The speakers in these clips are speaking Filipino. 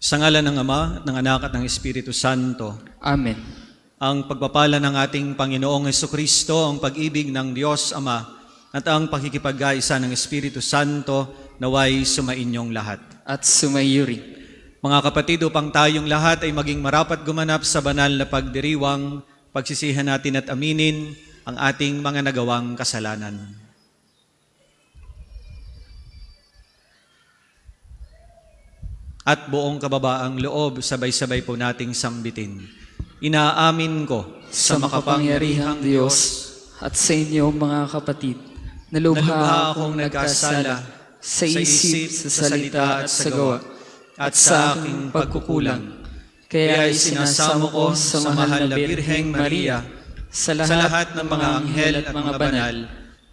Sa ngalan ng Ama, ng Anak at ng Espiritu Santo. Amen. Ang pagpapala ng ating Panginoong Hesukristo, ang pag-ibig ng Diyos Ama, at ang pakikipagkaisa ng Espiritu Santo naway sumainyong lahat. At sumayo rin. Mga kapatid, upang tayong lahat ay maging marapat gumanap sa banal na pagdiriwang, pagsisihan natin at aminin ang ating mga nagawang kasalanan. At buong kababaang loob, sabay-sabay po nating sambitin. Inaamin ko Sa makapangyarihang Diyos at sa inyo mga kapatid, nalubha akong nagkasala sa isip, sa salita at sa gawa, at sa aking pagkukulang. Kaya isinasamo ko sa mahal na Birheng Maria, sa lahat ng mga anghel at mga banal,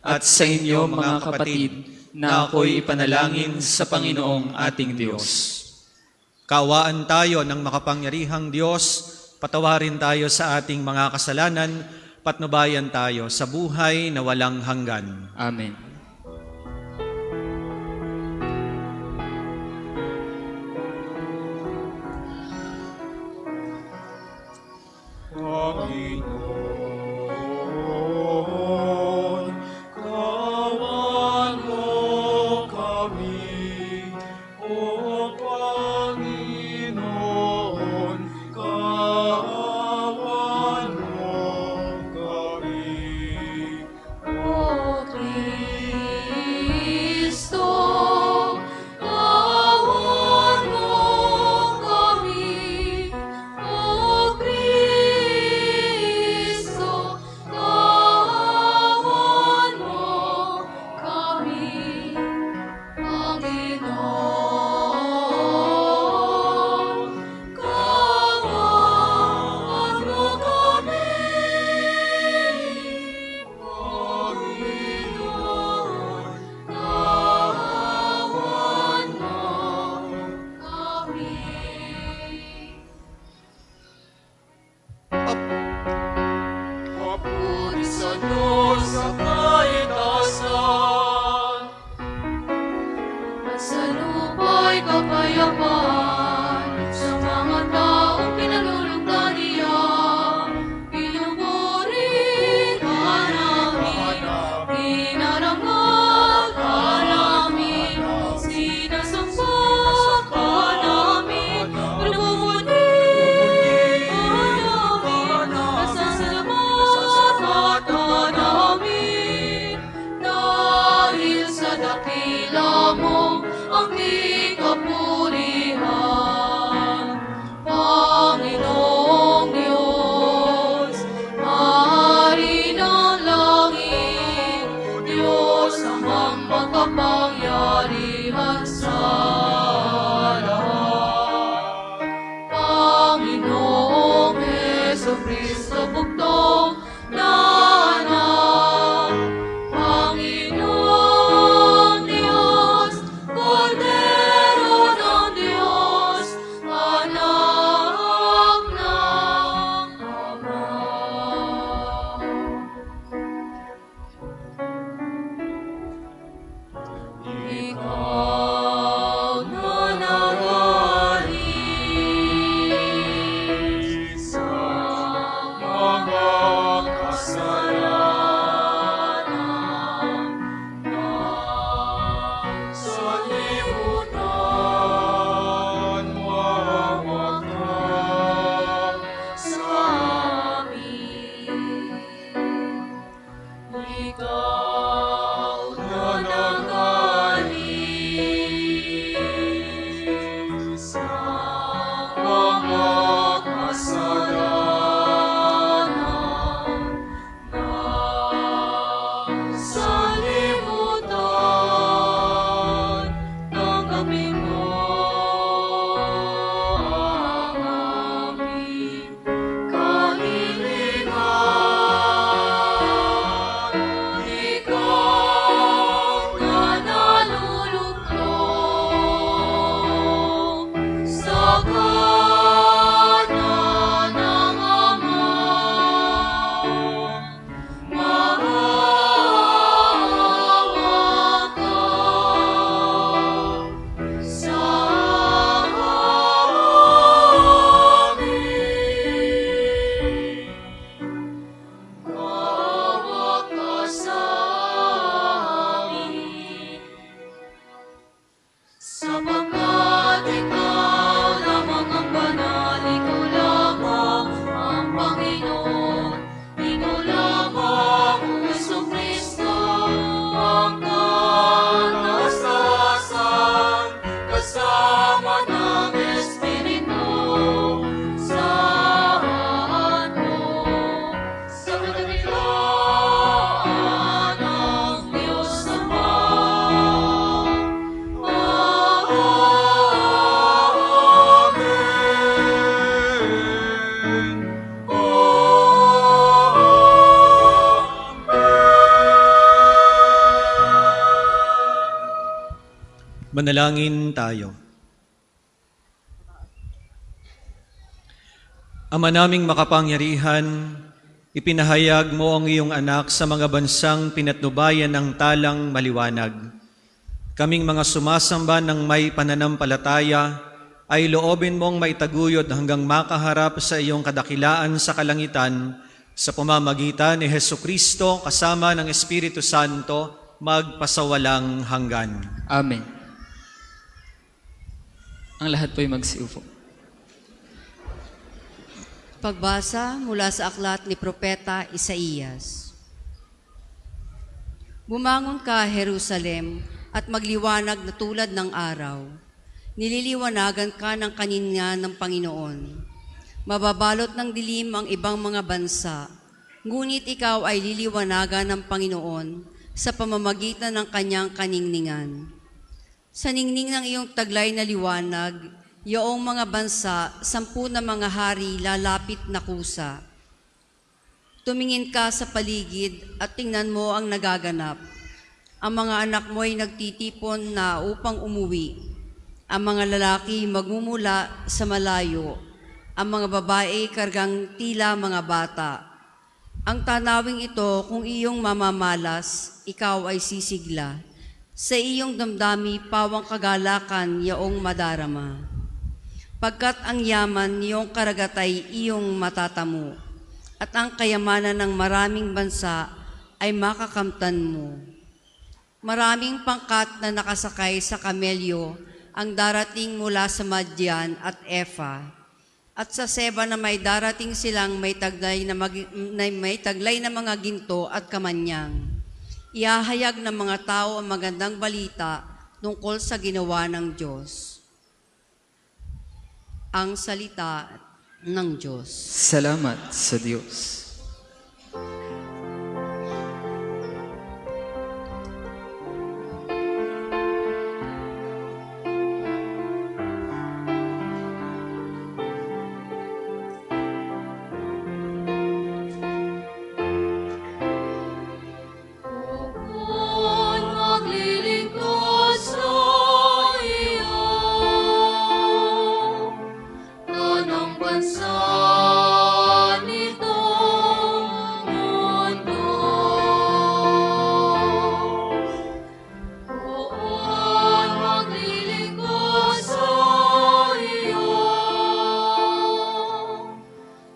at sa inyo mga kapatid, na ako'y ipanalangin sa Panginoong ating Diyos. Kaawaan tayo ng makapangyarihang Diyos, patawarin tayo sa ating mga kasalanan, patnubayan tayo sa buhay na walang hanggan. Amen. Panginoon, kawan mo kami. O Panginoon, kawan mo kami. O Kristo, kawan mo kami. O Kristo, kawan mo kami. Panginoon, kawan mo kami. Panginoon, kawan mo kami. Papuri sa Diyos sa kaitasan. At sa lupa'y kapayapaan sa mga taong pinalulugdan niya. Pinupuri ka namin, pinarangal ka namin, sinasamba ka namin, pinupuri ka namin, nasasalamatan ka namin. Dahil sa dakila mo ang di kapurihan, Panginoong Diyos, Hari ng langit, Diyos amang makapangyarihan sa lahat. Panginoong Hesukristo, bugtong na anak, Panginoong Diyos, Kordero ng Diyos, anak ng Ama. Ikaw na nagaling sa Mga kasalanan na sa libutan, mawag ka sa amin. Ikaw na nagaling sa mga kasalanan na sa libutan, tanggapin mo ang aming kahilingan. Ikaw na naluluklok sa kanan ng Ama, maawa ka sa Manalangin tayo. Ama naming makapangyarihan, ipinahayag mo ang iyong anak sa mga bansang pinatnubayan ng talang maliwanag. Kaming mga sumasamba ng may pananampalataya ay loobin mong maitaguyod hanggang makaharap sa iyong kadakilaan sa kalangitan sa pamamagitan ni Hesukristo kasama ng Espiritu Santo magpasawalang hanggan. Amen. Ang lahat po'y magsiupo. Pagbasa mula sa aklat ni Propeta Isaías. Bumangon ka, Jerusalem, at magliwanag na tulad ng araw. Nililiwanagan ka ng kaninga ng Panginoon. Mababalot ng dilim ang ibang mga bansa, ngunit ikaw ay liliwanagan ng Panginoon sa pamamagitan ng kanyang kaningningan. Sa ningning ng iyong taglay na liwanag, iyong mga bansa, 10 na mga hari lalapit na kusa. Tumingin ka sa paligid at tingnan mo ang nagaganap. Ang mga anak mo ay nagtitipon na upang umuwi. Ang mga lalaki magmumula sa malayo. Ang mga babae kargang tila mga bata. Ang tanawing ito, kung iyong mamamalas, ikaw ay sisigla. Sa iyong damdami, pawang kagalakan, yaong madarama. Pagkat ang yaman niyong karagatay iyong matatamo, at ang kayamanan ng maraming bansa ay makakamtan mo. Maraming pangkat na nakasakay sa kamelyo ang darating mula sa Madyan at Efa, at sa Seba na may darating silang may taglay na mga ginto at kamanyang. Iahayag ng mga tao ang magandang balita tungkol sa ginawa ng Diyos. Ang salita ng Diyos. Salamat sa Diyos. Kung maglilingkod sa iyo, tanang bansa nitong mundo. Kung maglilingkod sa iyo,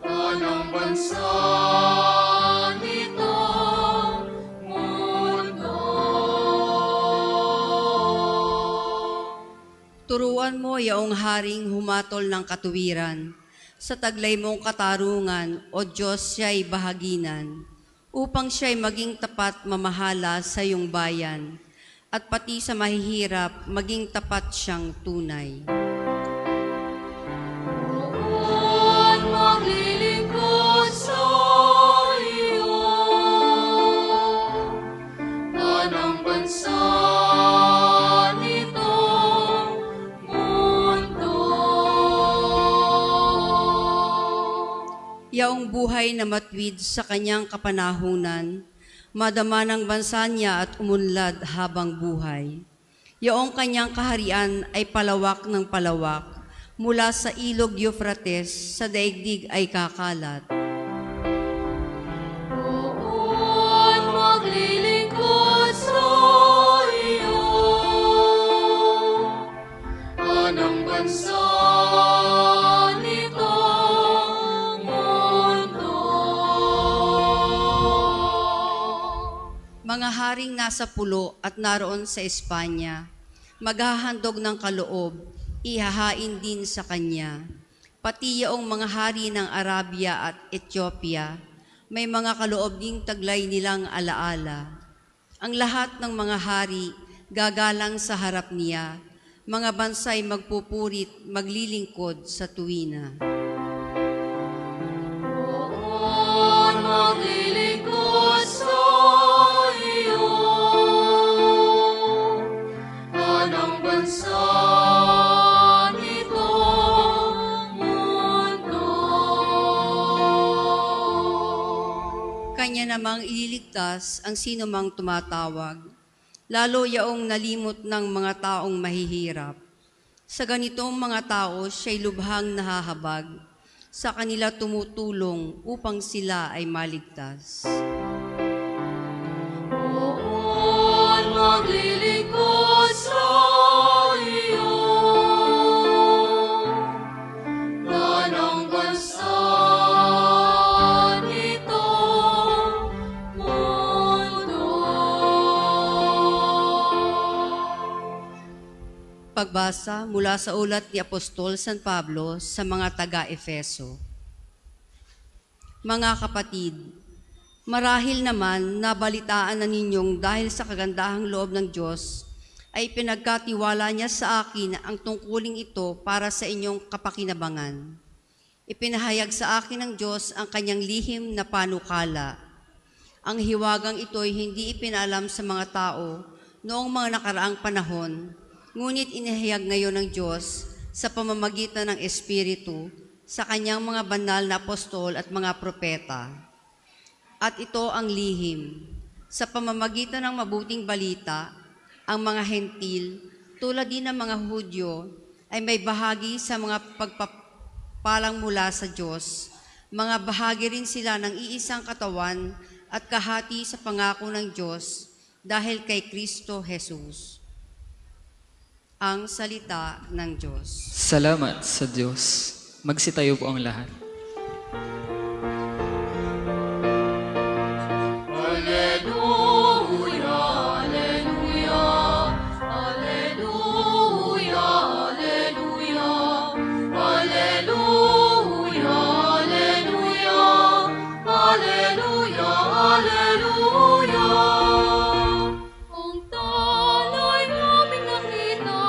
tanang bansa nitong mundo. Turuan mo yaong haring humatol ng katuwiran. Sa taglay mong katarungan, O Diyos, siya'y bahaginan, upang siya'y maging tapat mamahala sa iyong bayan, at pati sa mahihirap, maging tapat siyang tunay. Kung maglilingkod sa iyo, tanang bansa nitong mundo. Yaong buhay na matwid sa kanyang kapanahunan, madama ng bansa niya at umunlad habang buhay. Yaong kanyang kaharian ay palawak ng palawak, mula sa ilog Euphrates sa daigdig ay kakalat. Kung maglilingkod sa iyo, tanang bansa nitong mundo. Mga haring nasa pulo at naroon sa Espanya, maghahandog ng kaloob, ihahain din sa kanya. Pati yaong mga hari ng Arabia at Ethiopia, may mga kaloob ding taglay nilang alaala. Ang lahat ng mga hari gagalang sa harap niya, mga bansay magpupurit, maglilingkod sa tuwina. Kung maglilingkod sa iyo, tanang bansa nitong mundo. Kanya namang ililigtas ang sino mang tumatawag. lalo yaong nalimot ng mga taong mahihirap. Sa ganitong mga tao, siya'y lubhang nahahabag. Sa kanila tumutulong upang sila ay maligtas. Noon maglilingkod sa iyo, lanang bansa nitong mundo. Pagbasa mula sa ulat ni Apostol San Pablo sa mga taga-Efeso. Mga kapatid, marahil naman nabalitaan na ninyong dahil sa kagandahang loob ng Diyos ay pinagkatiwala niya sa akin ang tungkuling ito para sa inyong kapakinabangan. Ipinahayag sa akin ng Diyos ang kanyang lihim na panukala. Ang hiwagang ito'y hindi ipinalam sa mga tao noong mga nakaraang panahon, ngunit inihayag ngayon ng Diyos sa pamamagitan ng Espiritu sa kanyang mga banal na apostol at mga propeta. At ito ang lihim. Sa pamamagitan ng mabuting balita, ang mga hentil, tulad din ng mga Hudyo, ay may bahagi sa mga pagpapalang mula sa Diyos. Mga bahagi rin sila ng iisang katawan at kahati sa pangako ng Diyos dahil kay Kristo Jesus. Ang salita ng Diyos. Salamat sa Diyos. Magsitayo po ang lahat. Alleluia, alleluia, alleluia, alleluia, alleluia, alleluia, alleluia, alleluia. Ang talay namin nakita,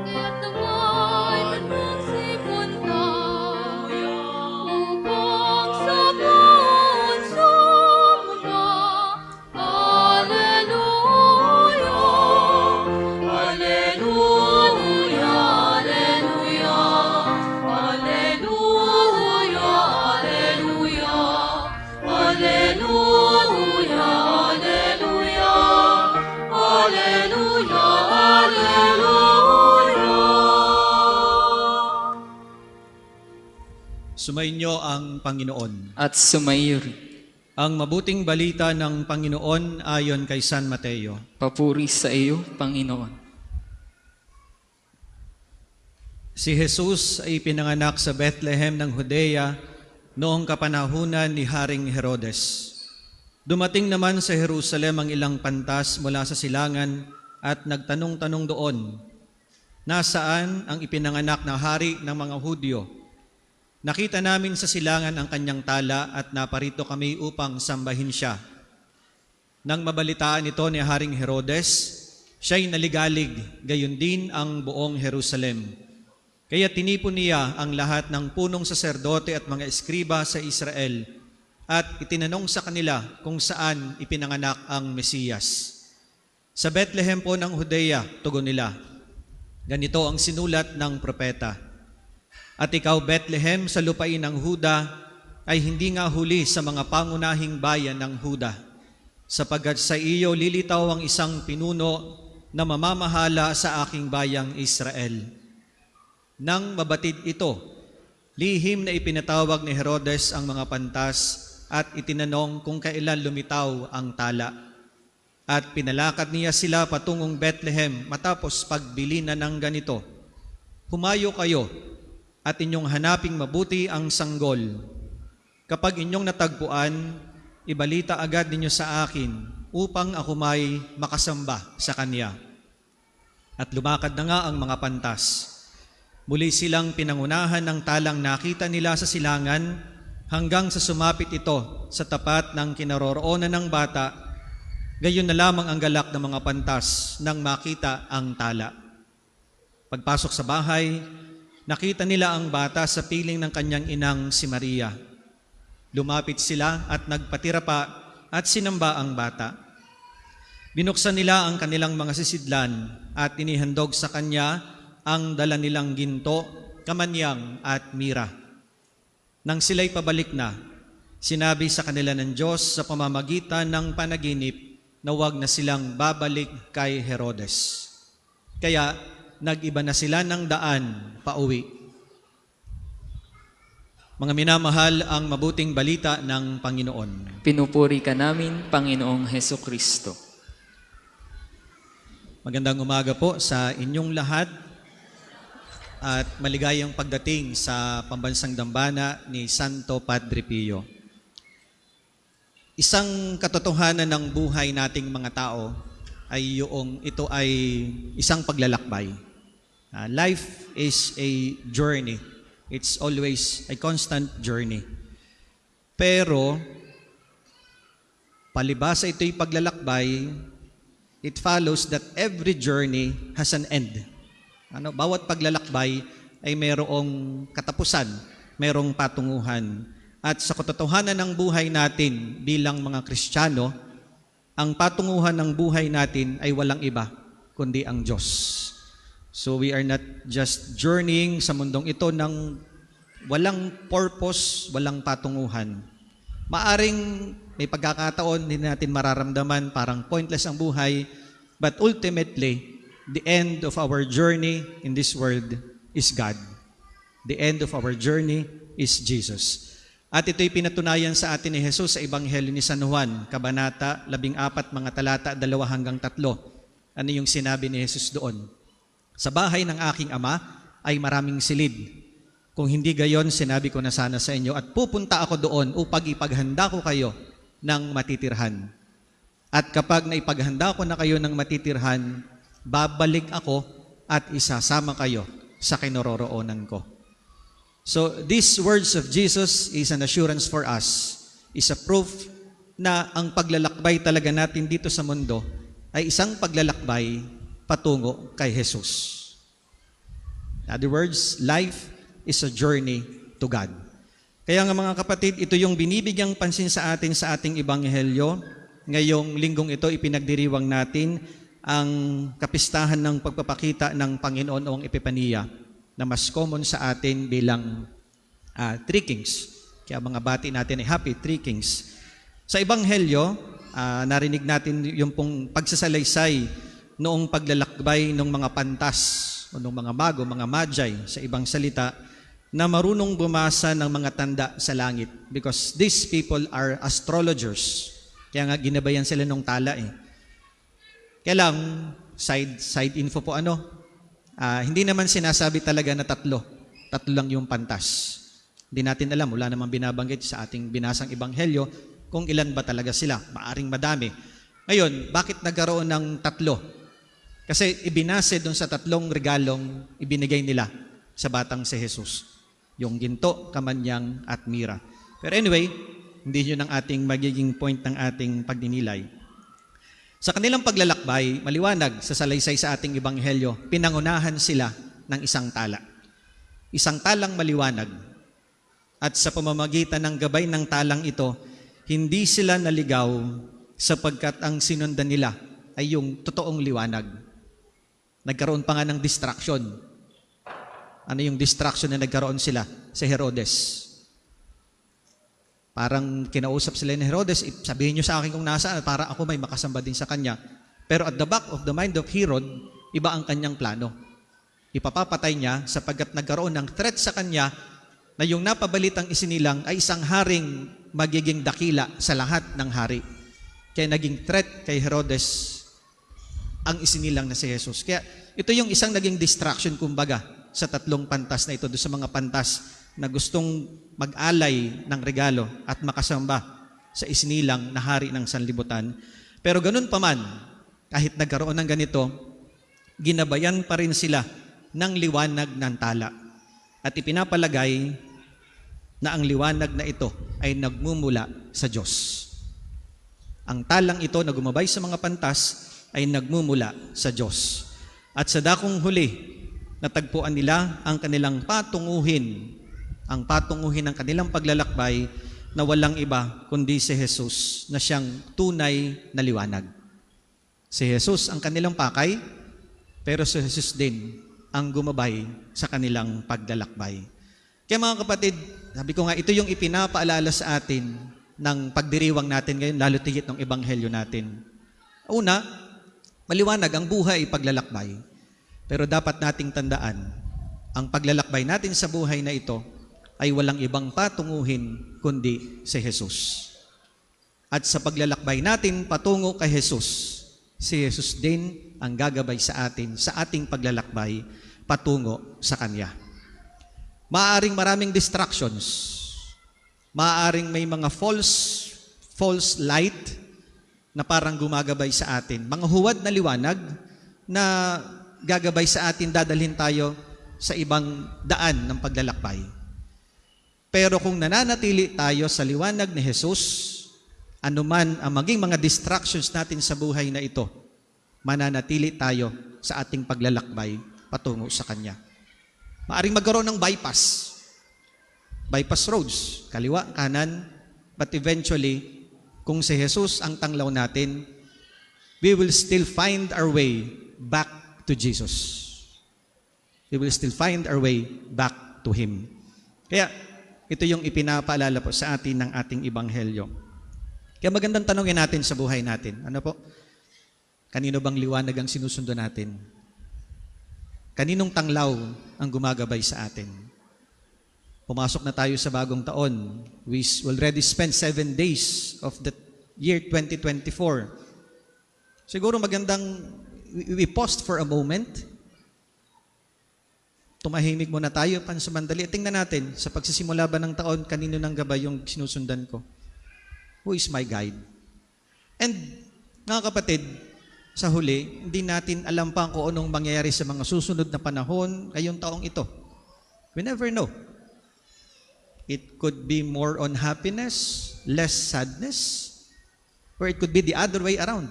kaya't nangay nagsipon ka, upang sabaon sa mga Alleluia, Alleluia, Alleluia, Alleluia, Alleluia, Alleluia, Alleluia, Alleluia. Sumainyo ang Panginoon. At sumayo rin. Ang mabuting balita ng Panginoon ayon kay San Mateo. Papuri sa iyo, Panginoon. Si Jesus ay pinanganak sa Bethlehem ng Judea noong kapanahunan ni Haring Herodes. Dumating naman sa Jerusalem ang ilang pantas mula sa silangan at nagtanong-tanong doon, nasaan ang ipinanganak na hari ng mga Hudyo? Nakita namin sa silangan ang kanyang tala at naparito kami upang sambahin siya. Nang mabalitaan ito ni Haring Herodes, siya'y naligalig, gayon din ang buong Jerusalem. Kaya tinipon niya ang lahat ng punong saserdote at mga eskriba sa Israel at itinanong sa kanila kung saan ipinanganak ang Mesiyas. Sa Bethlehem po ng Judea, tugon nila, ganito ang sinulat ng propeta. At ikaw, Bethlehem, sa lupain ng Huda, ay hindi nga huli sa mga pangunahing bayan ng Huda, sapagkat sa iyo lilitaw ang isang pinuno na mamamahala sa aking bayang Israel. Nang mabatid ito, lihim na ipinatawag ni Herodes ang mga pantas at itinanong kung kailan lumitaw ang tala. At pinalakad niya sila patungong Bethlehem matapos pagbili na ng ganito, humayo kayo at inyong hanaping mabuti ang sanggol. Kapag inyong natagpuan, ibalita agad ninyo sa akin upang ako may makasamba sa kanya. At lumakad na nga ang mga pantas. Muli silang pinangunahan ng talang nakita nila sa silangan hanggang sa sumapit ito sa tapat ng kinaroroonan ng bata. Gayon na lamang ang galak ng mga pantas nang makita ang tala. Pagpasok sa bahay, nakita nila ang bata sa piling ng kanyang inang si Maria. Lumapit sila at nagpatira pa at sinamba ang bata. Binuksan nila ang kanilang mga sisidlan at inihandog sa kanya ang dala nilang ginto, kamanyang at mira. Nang sila'y pabalik na, sinabi sa kanila ng Diyos sa pamamagitan ng panaginip na huwag na silang babalik kay Herodes. Kaya nag-iba na sila ng daan pauwi. Mga minamahal, ang mabuting balita ng Panginoon. Pinupuri ka namin, Panginoong Heso Kristo. Magandang umaga po sa inyong lahat at maligayang pagdating sa pambansang dambana ni Santo Padre Pio. Isang katotohanan ng buhay nating mga tao ay ito ay isang paglalakbay. Life is a journey. It's always a constant journey. Pero, palibasa ito'y paglalakbay, it follows that every journey has an end. Bawat paglalakbay ay mayroong katapusan, mayroong patunguhan. At sa katotohanan ng buhay natin bilang mga Kristiyano, ang patunguhan ng buhay natin ay walang iba, kundi ang Diyos. So we are not just journeying sa mundong ito ng walang purpose, walang patunguhan. Maaring may pagkakataon hindi natin mararamdaman parang pointless ang buhay, but ultimately, the end of our journey in this world is God. The end of our journey is Jesus. At ito'y pinatunayan sa atin ni Jesus sa Ebanghelyo ni San Juan, Kabanata 14, mga talata 2 hanggang 3. Ano yung sinabi ni Jesus doon? Sa bahay ng aking ama ay maraming silid. Kung hindi gayon, sinabi ko na sana sa inyo at pupunta ako doon upang ipaghanda ko kayo ng matitirhan. At kapag naipaghanda ko na kayo ng matitirhan, babalik ako at isasama kayo sa kinaroroonan ko. So these words of Jesus is an assurance for us, is a proof na ang paglalakbay talaga natin dito sa mundo ay isang paglalakbay patungo kay Jesus. In other words, life is a journey to God. Kaya nga mga kapatid, ito yung binibigyang pansin sa atin sa ating Ebanghelyo. Ngayong linggong ito, ipinagdiriwang natin ang kapistahan ng pagpapakita ng Panginoon o ang Epipania na mas common sa atin bilang Three Kings. Kaya mga bati natin ay Happy Three Kings. Sa Ebanghelyo, narinig natin yung pong pagsasalaysay noong paglalakbay ng mga pantas o ng mga mago, mga magi sa ibang salita na marunong bumasa ng mga tanda sa langit because these people are astrologers. Kaya nga ginabayan sila ng tala eh. Kaya lang, side info po hindi naman sinasabi talaga na tatlo lang yung pantas. Hindi natin alam, wala namang binabanggit sa ating binasang Ebanghelyo kung ilan ba talaga sila, maaring madami. Ngayon, bakit nagkaroon ng tatlo? Kasi ibinase doon sa tatlong regalong ibinigay nila sa batang si Jesus. Yung ginto, kamanyang at mira. Pero anyway, hindi yun ang ating magiging point ng ating pagdinilay. Sa kanilang paglalakbay, maliwanag sa salaysay sa ating Ebanghelyo, pinangunahan sila ng isang tala. Isang talang maliwanag. At sa pamamagitan ng gabay ng talang ito, hindi sila naligaw sapagkat ang sinundan nila ay yung totoong liwanag. Nagkaroon pa nga ng distraction. Ano yung distraction na nagkaroon sila? Si Herodes. Parang kinausap sila ni Herodes, sabihin niyo sa akin kung nasaan para ako may makasamba din sa kanya. Pero at the back of the mind of Herod, iba ang kanyang plano. Ipapapatay niya sapagkat nagkaroon ng threat sa kanya na yung napabalitang isinilang ay isang haring magiging dakila sa lahat ng hari. Kaya naging threat kay Herodes ang isinilang na si Jesus. Kaya ito yung isang naging distraction kumbaga sa tatlong pantas na ito, doon sa mga pantas na gustong mag-alay ng regalo at makasamba sa isinilang na hari ng sanlibutan. Pero ganun pa man, kahit nagkaroon ng ganito, ginabayan pa rin sila ng liwanag ng tala. At ipinapalagay na ang liwanag na ito ay nagmumula sa Diyos. Ang talang ito na gumabay sa mga pantas ay nagmumula sa Diyos. At sa dakong huli, natagpuan nila ang kanilang patunguhin, ang patunguhin ng kanilang paglalakbay na walang iba kundi si Jesus na siyang tunay na liwanag. Si Jesus ang kanilang pakay, pero si Jesus din ang gumabay sa kanilang paglalakbay. Kaya mga kapatid, sabi ko nga, ito yung ipinapaalala sa atin ng pagdiriwang natin ngayon, lalo tigit ng Ebanghelyo natin. Una, maliwanag ang buhay ay paglalakbay. Pero dapat nating tandaan, ang paglalakbay natin sa buhay na ito ay walang ibang patunguhin kundi si Jesus. At sa paglalakbay natin patungo kay Jesus, si Jesus din ang gagabay sa atin sa ating paglalakbay patungo sa Kanya. Maaaring maraming distractions. Maaaring may mga false light na parang gumagabay sa atin. Mga huwad na liwanag na gagabay sa atin, dadalhin tayo sa ibang daan ng paglalakbay. Pero kung nananatili tayo sa liwanag ni Jesus, anuman ang maging mga distractions natin sa buhay na ito, mananatili tayo sa ating paglalakbay patungo sa Kanya. Maaring magkaroon ng bypass roads, kaliwa, kanan, but eventually, kung si Jesus ang tanglaw natin, we will still find our way back to Jesus. We will still find our way back to Him. Kaya, ito yung ipinapaalala po sa atin ng ating Ebanghelyo. Kaya magandang tanongin natin sa buhay natin. Ano po? Kanino bang liwanag ang sinusundo natin? Kaninong tanglaw ang gumagabay sa atin? Pumasok na tayo sa bagong taon. We already spent 7 days of the year 2024. Siguro magandang we paused for a moment. Tumahimik muna tayo pansamandali. Tingnan natin, sa pagsisimula ba ng taon, kanino nang gabay yung sinusundan ko? Who is my guide? And, mga kapatid, sa huli, hindi natin alam pa kung anong mangyayari sa mga susunod na panahon ngayong taong ito. We never know. It could be more on happiness, less sadness, or it could be the other way around.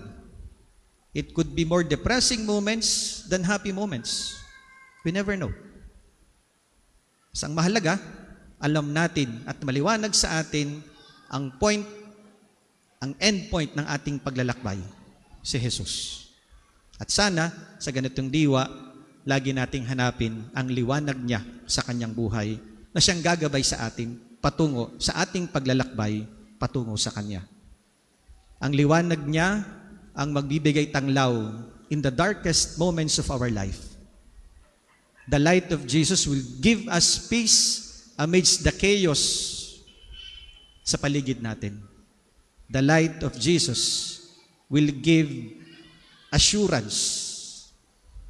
It could be more depressing moments than happy moments. We never know. Ang mahalaga, alam natin at maliwanag sa atin ang end point ng ating paglalakbay, si Jesus. At sana, sa ganitong diwa, lagi nating hanapin ang liwanag niya sa kanyang buhay na siyang gagabay sa atin patungo sa ating paglalakbay patungo sa Kanya. Ang liwanag niya ang magbibigay tanglaw in the darkest moments of our life. The light of Jesus will give us peace amidst the chaos sa paligid natin. The light of Jesus will give assurance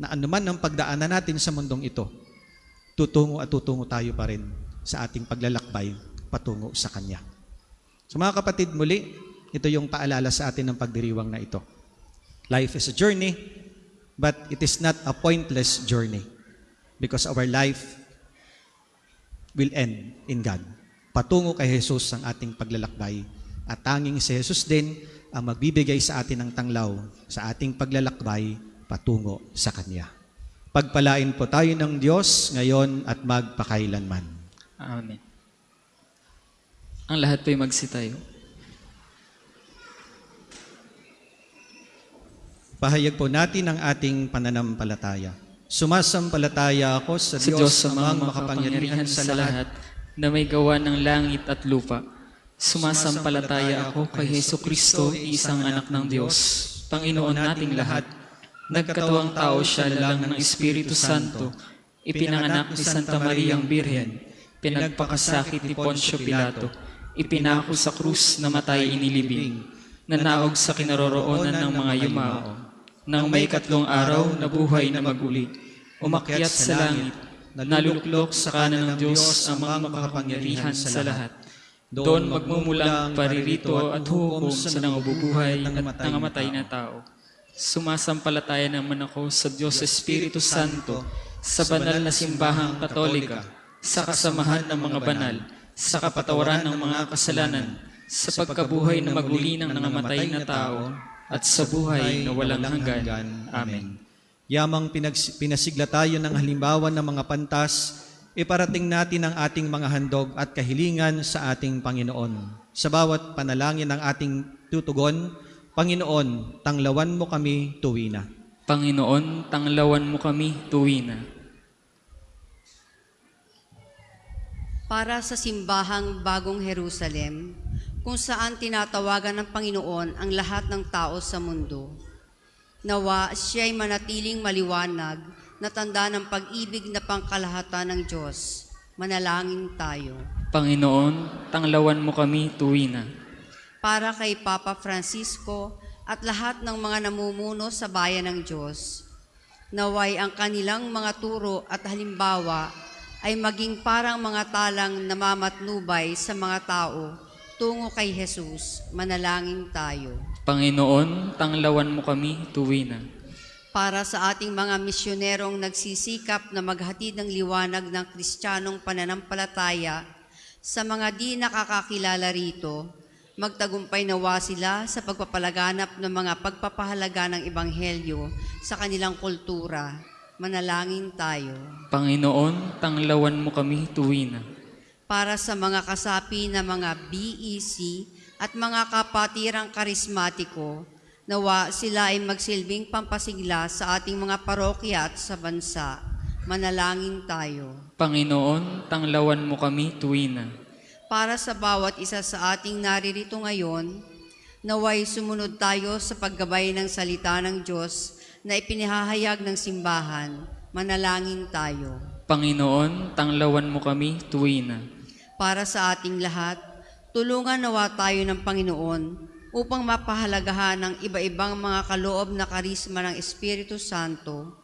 na anuman ang pagdaanan natin sa mundong ito, tutungo tayo pa rin sa ating paglalakbay patungo sa Kanya. So mga kapatid, muli, ito yung paalala sa atin ng pagdiriwang na ito. Life is a journey, but it is not a pointless journey because our life will end in God. Patungo kay Jesus ang ating paglalakbay at tanging si Jesus din ang magbibigay sa atin ng tanglaw sa ating paglalakbay patungo sa Kanya. Pagpalain po tayo ng Diyos ngayon at magpakailanman. Amen. Ang lahat po'y magsitayo. Pahayag po natin ang ating pananampalataya. Sumasampalataya ako sa Sa Diyos Diyos sa mga makapangyarihan sa lahat na may gawa ng langit at lupa. Sumasampalataya ako kay Hesukristo, isang anak ng Diyos, Panginoon nating lahat. Nagkatawang tao siya lang ng Espiritu Santo, ipinanganak ni Santa Mariang Birhen, pinagpakasakit ni Poncio Pilato, ipinako sa krus, namatay inilibing, nanaog sa kinaroroonan ng mga yumao. Nang may 3 araw, nabuhay na maguli, umakyat sa langit, naluluklok sa kanan ng Diyos ang mga makapangyarihan sa lahat. Doon magmumulang paririto at hukom sa nangabubuhay at nangamatay na tao. Sumasampalataya naman ako sa Diyos Espiritu Santo, sa banal na simbahang katolika, sa kasamahan ng mga banal, sa kapatawaran ng mga kasalanan, sa pagkabuhay na maguli ng nangamatay na tao, at sa buhay na walang hanggan. Amen. Yamang pinasigla tayo ng halimbawa ng mga pantas, iparating natin ang ating mga handog at kahilingan sa ating Panginoon. Sa bawat panalangin ng ating tutugon, Panginoon, tanglawan mo kami tuwina. Panginoon, tanglawan mo kami tuwina. Para sa simbahang Bagong Jerusalem, kung saan tinatawagan ng Panginoon ang lahat ng tao sa mundo, Nawa siya'y manatiling maliwanag na tanda ng pag-ibig na pangkalahatan ng Diyos. Manalangin tayo. Panginoon, tanglawan mo kami tuwina. Para kay Papa Francisco at lahat ng mga namumuno sa bayan ng Diyos, naway ang kanilang mga turo at halimbawa ay maging parang mga talang namamatnubay sa mga tao tungo kay Jesus. Manalangin tayo. Panginoon, tanglawan mo kami tuwina. Para sa ating mga misyonerong nagsisikap na maghatid ng liwanag ng Kristiyanong pananampalataya sa mga di nakakakilala rito, magtagumpay nawa sila sa pagpapalaganap ng mga pagpapahalaga ng Ebanghelyo sa kanilang kultura. Manalangin tayo. Panginoon, tanglawan mo kami tuwina. Para sa mga kasapi na mga BEC at mga kapatirang karismatiko, nawa sila ay magsilbing pampasigla sa ating mga parokya at sa bansa. Manalangin tayo. Panginoon, tanglawan mo kami tuwina. Para sa bawat isa sa ating naririto ngayon, naway sumunod tayo sa paggabay ng salita ng Diyos na ipinahahayag ng simbahan. Manalangin tayo. Panginoon, tanglawan mo kami tuwina. Para sa ating lahat, tulungan nawa tayo ng Panginoon upang mapahalagahan ng iba-ibang mga kaloob na karisma ng Espiritu Santo,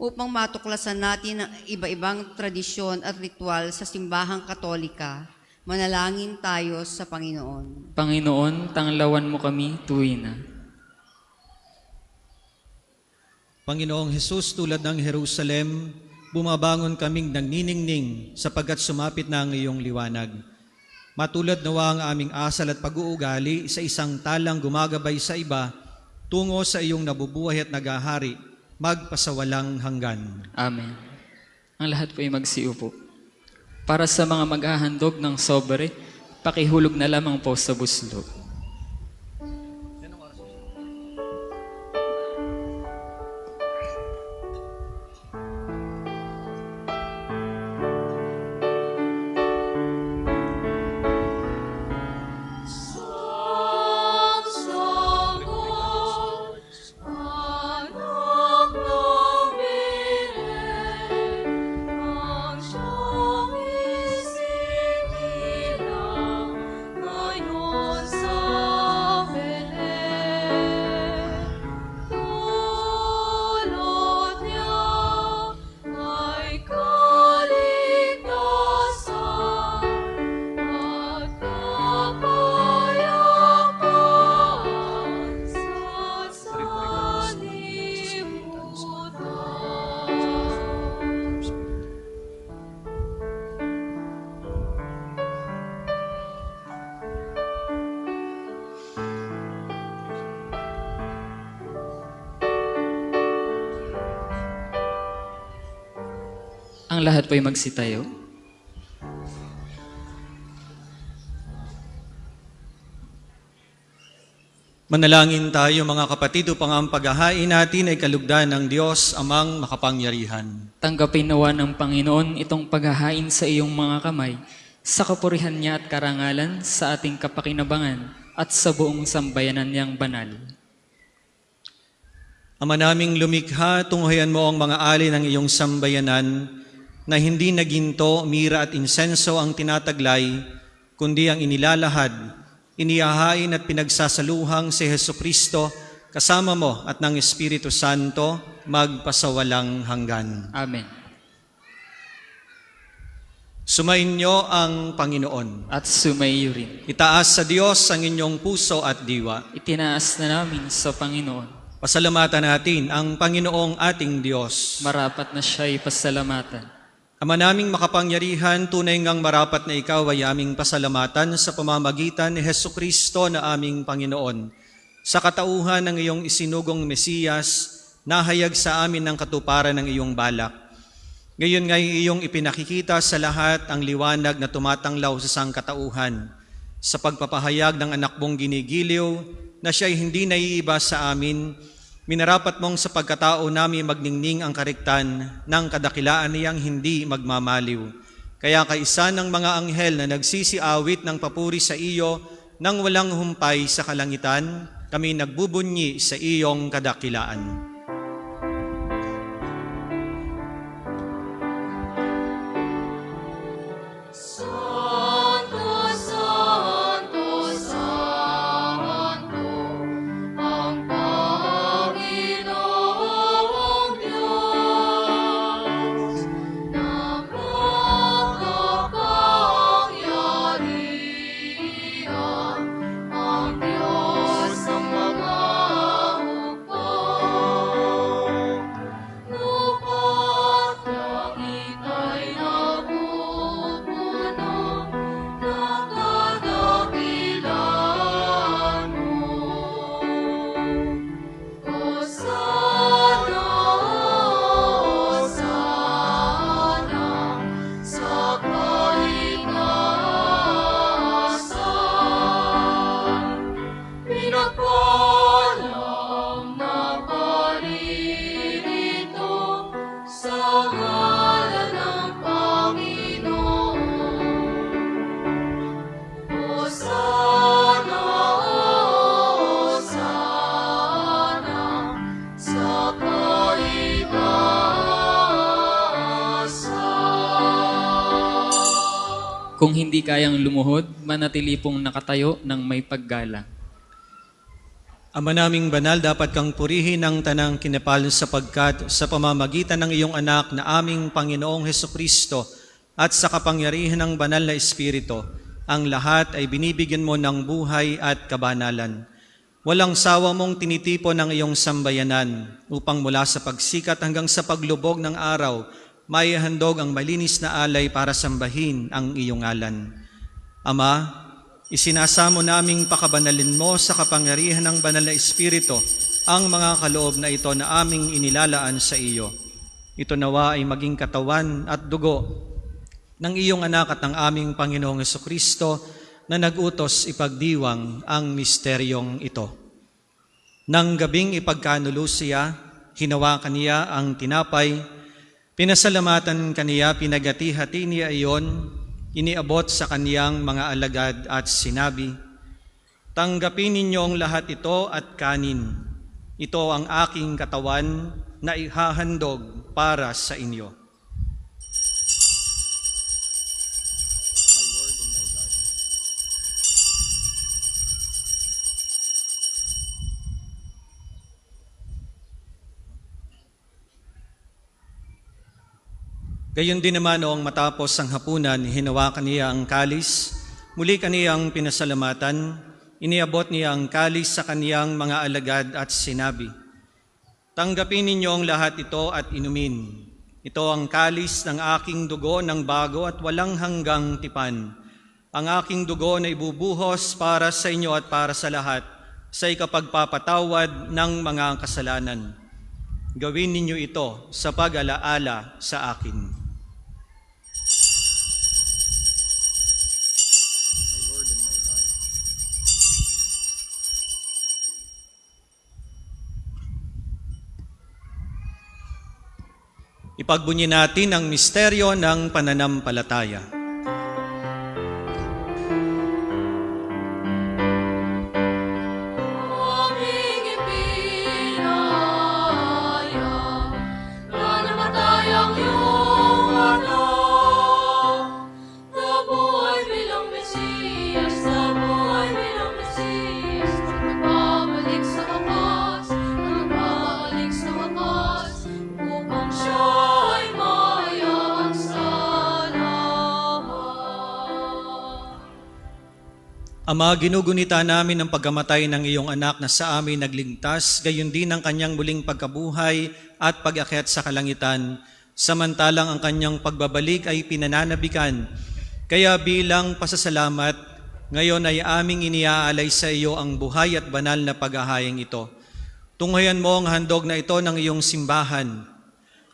upang matuklasan natin ang iba-ibang tradisyon at ritual sa simbahang Katolika. Manalangin tayo sa Panginoon. Panginoon, tanglawan mo kami tuwina. Panginoong Hesus, tulad ng Jerusalem, bumabangon kaming nagniningning sapagkat sumapit na ang iyong liwanag. Matulad nawa ang aming asal at pag-uugali sa isang talang gumagabay sa iba tungo sa iyong nabubuhay at nagahari, magpasawalang hanggan. Amen. Ang lahat po ay magsiupo. Para sa mga maghahandog ng sobre, pakihulog na lamang po sa buslog. Ang lahat po ay magsitayo. Manalangin tayo mga kapatid upang ang paghahain natin ay kalugdan ng Diyos amang makapangyarihan. Tanggapin nawa ng Panginoon itong paghahain sa iyong mga kamay, sa kapurihan niya at karangalan, sa ating kapakinabangan, at sa buong sambayanan niyang banal. Ama naming lumikha, tunghayan mo ang mga alin ng iyong sambayanan, na hindi na ginto, mira at insenso ang tinataglay, kundi ang inilalahad, inihahain at pinagsasaluhang si Jesucristo, kasama mo at ng Espiritu Santo, magpasawalang hanggan. Amen. Sumainyo ang Panginoon. At sumaiyo rin. Itaas sa Diyos ang inyong puso at diwa. Itinaas na namin sa Panginoon. Pasalamatan natin ang Panginoong ating Diyos. Marapat na siya'y pasalamatan. Ama naming makapangyarihan, tunay ngang marapat na ikaw ay aming pasalamatan sa pamamagitan ni Jesucristo na aming Panginoon. Sa katauhan ng iyong isinugong Mesiyas, nahayag sa amin ng katuparan ng iyong balak. Ngayon nga'y iyong ipinakikita sa lahat ang liwanag na tumatanglaw sa sangkatauhan, sa pagpapahayag ng anak mong ginigiliw na siya'y hindi naiiba sa amin. Minarapat mong sa pagkatao namin magningning ang kariktan ng kadakilaan niyang hindi magmamaliw. Kaya kaisa ng mga anghel na nagsisiawit ng papuri sa iyo nang walang humpay sa kalangitan, kami nagbubunyi sa iyong kadakilaan. Santo, Santo, Santo, ang Panginoong Diyos, na makapangyarihan, ang Diyos ng mga hukbo. Lupa't langit ay napupuno ng kadakilaan mo. Hosana, Hosana, sa kaitaasan. Pinagpalang na paririto sa ngalan ng Panginoon. Hosana, Hosana, sa kaitaasan. Kung hindi kayang lumuhod, manatili pong nakatayo ng may paggalang. Ama naming banal, dapat kang purihin ng tanang kinapal sapagkat sa pamamagitan ng iyong anak na aming Panginoong Hesukristo at sa kapangyarihan ng banal na Espiritu, ang lahat ay binibigyan mo ng buhay at kabanalan. Walang sawa mong tinitipon ng iyong sambayanan upang mula sa pagsikat hanggang sa paglubog ng araw, may handog ang malinis na alay para sambahin ang iyong ngalan. Ama, isinasamo naming pakabanalin mo sa kapangyarihan ng banal na Espiritu ang mga kaloob na ito na aming inilalaan sa iyo. Ito nawa ay maging katawan at dugo ng iyong anak at ng aming Panginoong Hesukristo na nag-utos ipagdiwang ang misteryong ito. Nang gabing ipagkanulusiya, hinawakan niya ang tinapay, pinasalamatan kaniya, pinagati-hati niya iyon, iniabot sa kaniyang mga alagad at sinabi, "Tanggapin ninyo ang lahat ito at kanin. Ito ang aking katawan na ihahandog para sa inyo." Gayon din naman noong matapos ang hapunan, hinawakan niya ang kalis, muli kaniyang pinasalamatan, iniabot niya ang kalis sa kaniyang mga alagad at sinabi, "Tanggapin ninyo ang lahat ito at inumin. Ito ang kalis ng aking dugo ng bago at walang hanggang tipan. Ang aking dugo na ibubuhos para sa inyo at para sa lahat sa ikapagpapatawad ng mga kasalanan. Gawin ninyo ito sa pag-alaala sa akin." Ipagbunyi natin ang misteryo ng pananampalataya. Aming ipinaya na namatay ang iyong anak, nabuhay bilang Mesiyas, nabuhay bilang Mesiyas, nagbabalik sa wakas, nagbabalik sa wakas, upang siya ay mahayag sa lahat. Ama, ginugunita namin ang pagkamatay ng iyong anak na sa amin nagligtas, gayon din ang kanyang muling pagkabuhay at pag-akyat sa kalangitan, samantalang ang kanyang pagbabalik ay pinananabikan. Kaya bilang pasasalamat, ngayon ay aming iniaalay sa iyo ang buhay at banal na paghahayang ito. Tunghayan mo ang handog na ito ng iyong simbahan.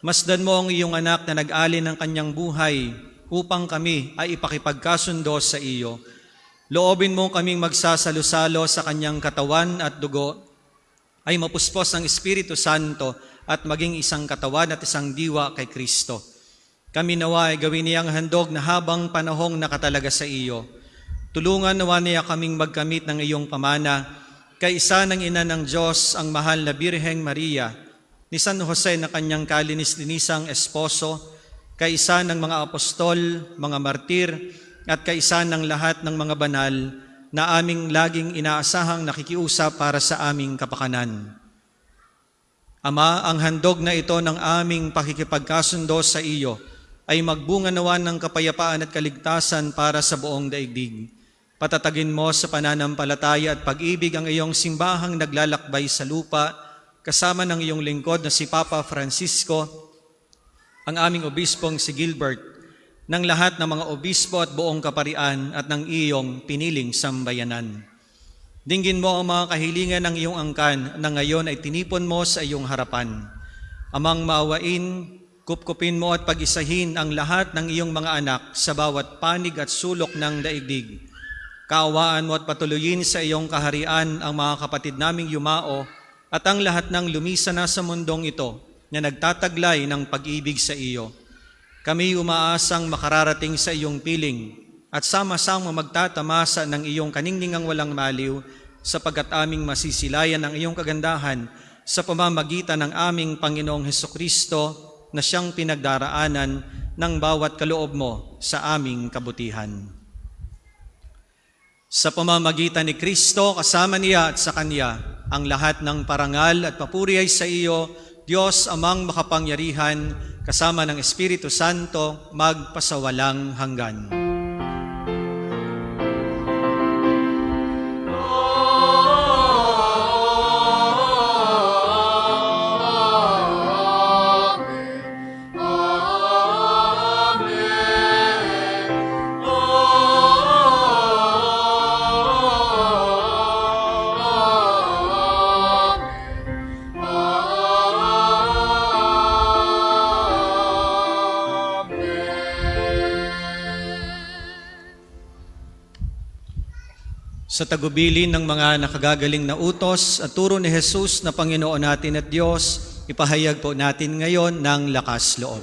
Masdan mo ang iyong anak na nag-alin ng kanyang buhay upang kami ay ipakipagkasundo sa iyo. Loobin mo kaming magsasalo-salo sa kanyang katawan at dugo, ay mapuspos ng Espiritu Santo at maging isang katawan at isang diwa kay Kristo. Kami nawa ay gawin niyang handog na habang panahong nakatalaga sa iyo. Tulungan nawa niya kaming magkamit ng iyong pamana kaisa ng ina ng Diyos, ang mahal na Birheng Maria, ni San Jose na kanyang kalinis-linisang esposo, kaisa ng mga apostol, mga martir, at kaisa ng lahat ng mga banal na aming laging inaasahang nakikiusap para sa aming kapakanan. Ama, ang handog na ito ng aming pakikipagkasundo sa iyo ay magbunga nawa ng kapayapaan at kaligtasan para sa buong daigdig. Patatagin mo sa pananampalataya at pag-ibig ang iyong simbahang naglalakbay sa lupa, kasama ng iyong lingkod na si Papa Francisco, ang aming obispong si Gilbert, ng lahat ng mga obispo at buong kaparian at ng iyong piniling sambayanan. Dinggin mo ang mga kahilingan ng iyong angkan na ngayon ay tinipon mo sa iyong harapan. Amang maawain, kupkupin mo at pag-isahin ang lahat ng iyong mga anak sa bawat panig at sulok ng daigdig. Kaawaan mo at patuloyin sa iyong kaharian ang mga kapatid naming yumao at ang lahat ng lumisa na sa mundong ito na nagtataglay ng pag-ibig sa iyo. Kami umaasang makararating sa iyong piling at sama-sama magtatamasa ng iyong kaningningang walang maliw sapagkat aming masisilayan ang iyong kagandahan sa pamamagitan ng aming Panginoong Hesukristo na siyang pinagdaraanan ng bawat kaloob mo sa aming kabutihan. Sa pamamagitan ni Kristo, kasama niya at sa Kanya, ang lahat ng parangal at papuri ay sa iyo, Diyos amang makapangyarihan, kasama ng Espiritu Santo, magpasawalang hanggan. Sa tagubilin ng mga nakagagaling na utos at turo ni Jesus na Panginoon natin at Diyos, ipahayag po natin ngayon ng lakas loob.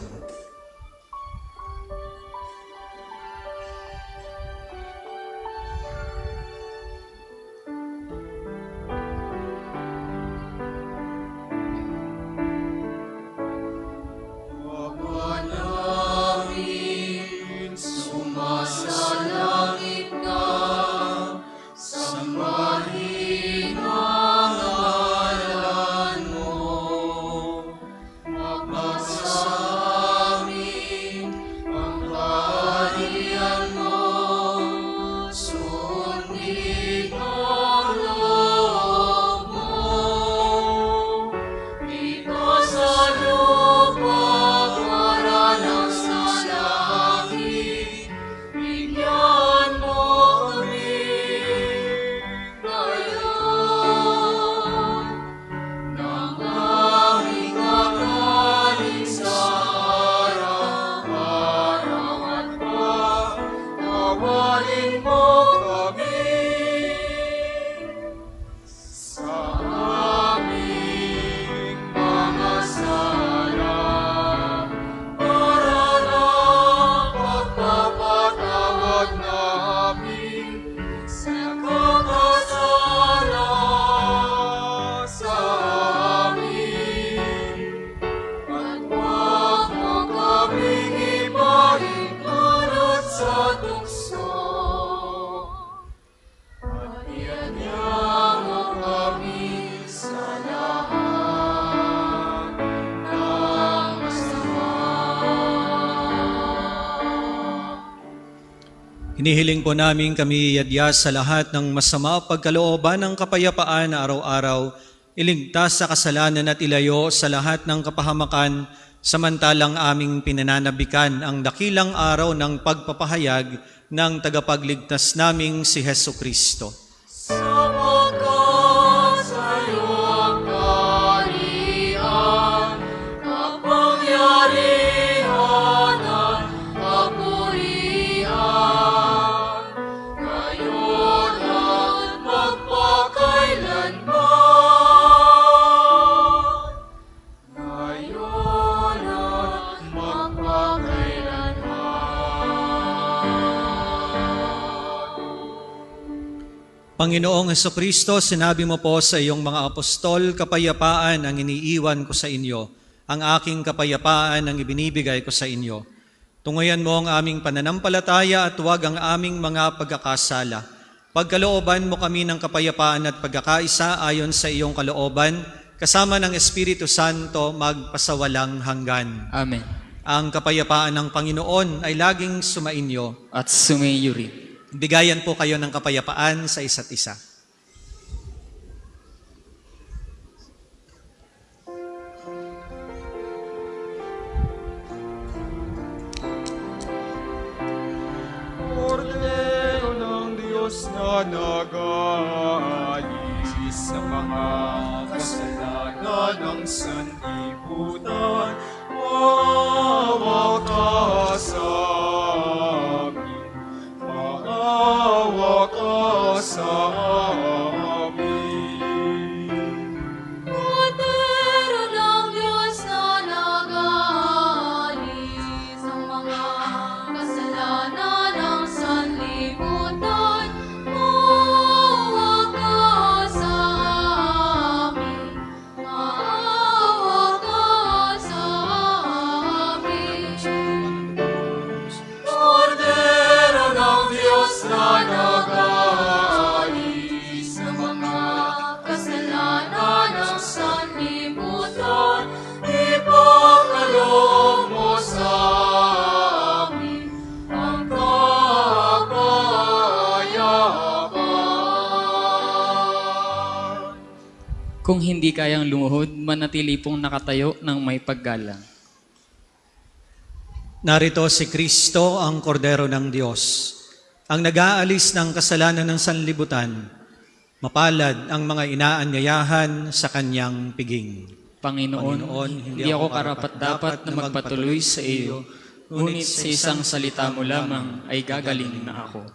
Hinihiling po namin kami yadyas sa lahat ng masama pagkalooban ng kapayapaan na araw-araw, iligtas sa kasalanan at ilayo sa lahat ng kapahamakan, samantalang aming pinananabikan ang dakilang araw ng pagpapahayag ng tagapagligtas naming si Hesukristo. Sapagkat sa'yo ang kaharian, kapangyarihan at kapurihan, ngayon at magpakailanman. Ngayon at magpakailanman. Panginoong Hesukristo, sinabi mo po sa iyong mga apostol, kapayapaan ang iniiwan ko sa inyo, ang aking kapayapaan ang ibinibigay ko sa inyo. Tunguyan mo ang aming pananampalataya at huwag ang aming mga pagkakasala. Pagkalooban mo kami ng kapayapaan at pagkakaisa ayon sa iyong kalooban, kasama ng Espiritu Santo magpasawalang hanggan. Amen. Ang kapayapaan ng Panginoon ay laging sumainyo. At sumayo rin. Bigayan po kayo ng kapayapaan sa isa't isa. Kordero ng Diyos na nag-aalis sa mga kasalanan ng sanlibutan, maawa ka sa amin, maawa ka sa amin. Kordero ng Diyos na nag-aalis sa mga kasalanan ng sanlibutan, maawa ka sa amin, maawa ka sa amin. Kordero ng Diyos na nag-aalis sa mga Kasalanan ng sanlibutan, ipagkaloob mo sa amin ang kapayapaan. Kung hindi kayang lumuhod, manatili pong nakatayo ng may paggalang. Narito si Kristo, ang Kordero ng Diyos, ang nag-aalis ng kasalanan ng sanlibutan. Mapalad ang mga inaanyayahan sa kanyang piging. Panginoon, hindi ako karapat-dapat na magpatuloy sa iyo, ngunit sa isang salita mo lamang ay gagaling na ako.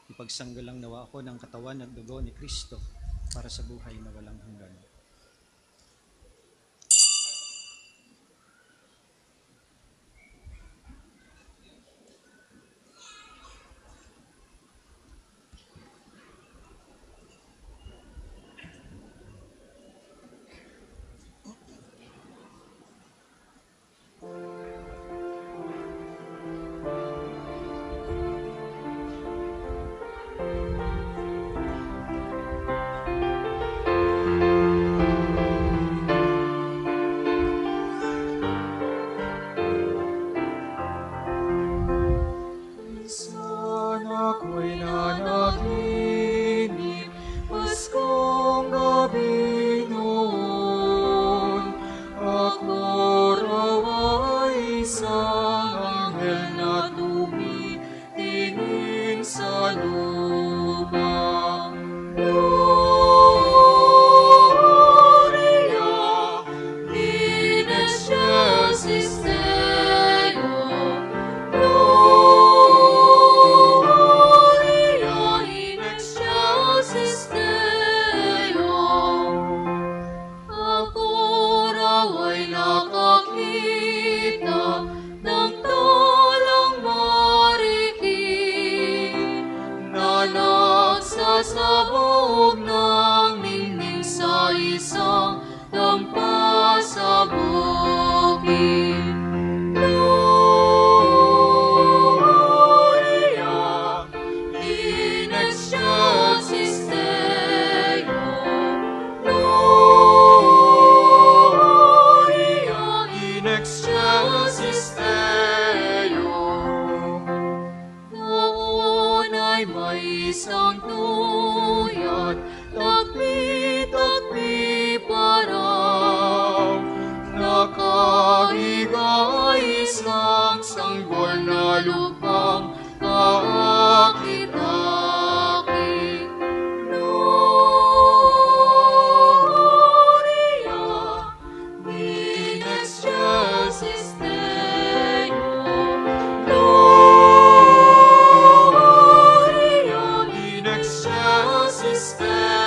Ipagsanggalang nawa ako ng katawan at dugo ni Kristo para sa buhay na walang hanggan. Minsan ako'y nanaginip, Paskong gabi noon. Ako raw ay isang anghel na tumitingin sa lupa. Gloria in excelsis Deo, Gloria in excelsis Deo. ako raw ay nakakita ng talang marikit Na nagsasabog ng ningning sa isang lampas sa bukid. Gloria In excelsis Deo, Gloria in excelsis Deo. noon ay may isang tuyat, takbi-takbi paraw. Nakahiga isang sanggol na lupang kaakit-akit. Gloria In excelsis Deo, Gloria in excelsis Deo.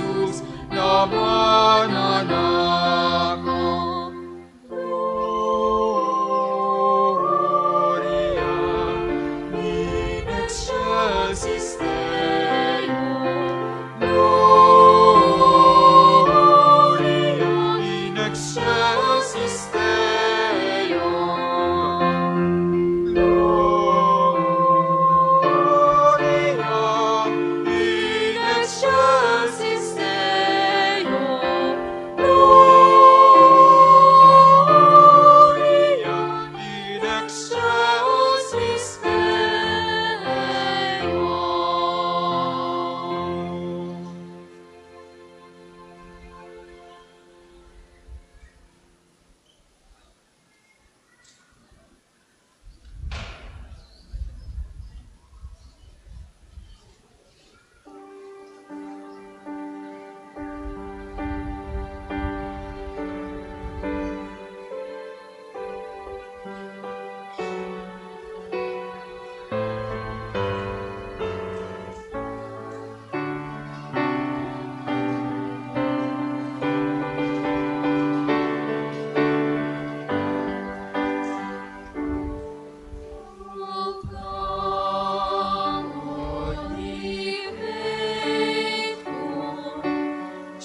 Jesus na mananako. Gloria in excelsis Deo. Gloria in excelsis Deo. Gloria in excelsis Deo. Gloria in excelsis Deo.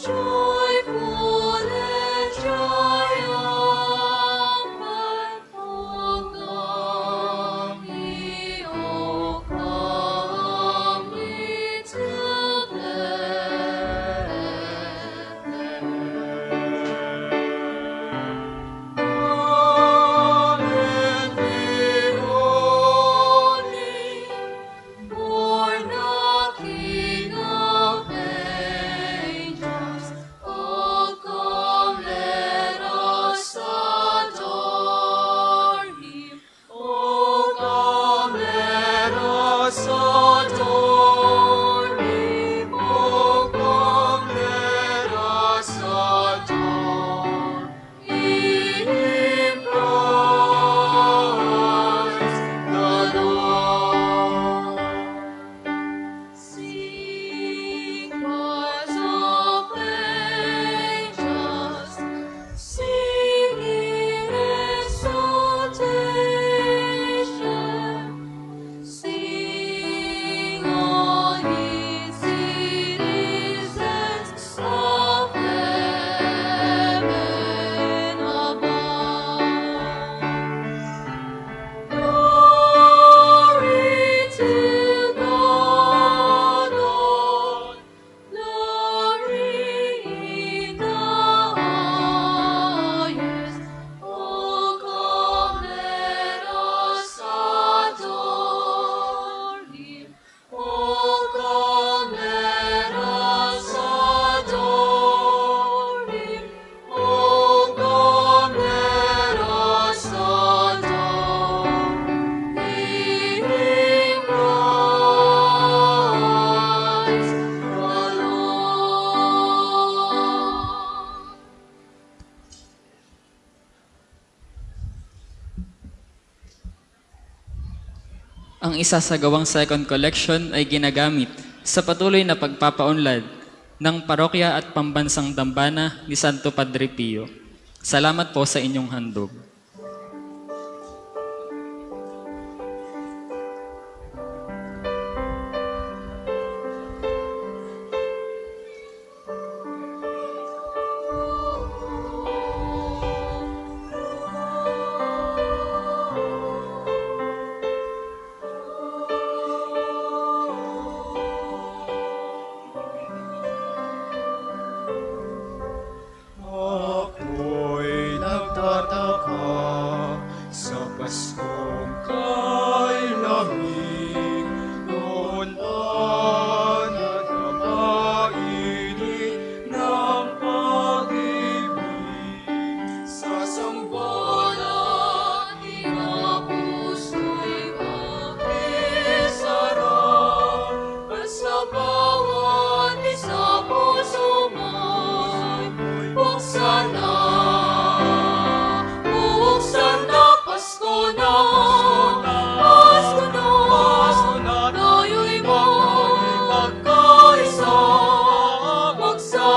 Joyful and triumphant, O come ye to Bethlehem. Come and behold me, born the King of angels. Oh, come, let us adore him. Oh, come, let us adore him. Oh, come, let us adore him, Christ the Lord. Sing, choirs of angels, sing in exaltation. Sing, all ye citizens of heaven above. Glory to God on, glory in the highest. Oh, come, let us adore him. Oh, come, let us adore him. Oh, come, let us adore him, Christ the Lord. Ang isasagawang second collection ay ginagamit sa patuloy na pagpapaunlad ng parokya at pambansang dambana ni Santo Padre Pio. Salamat po sa inyong handog. Ako'y nagtataka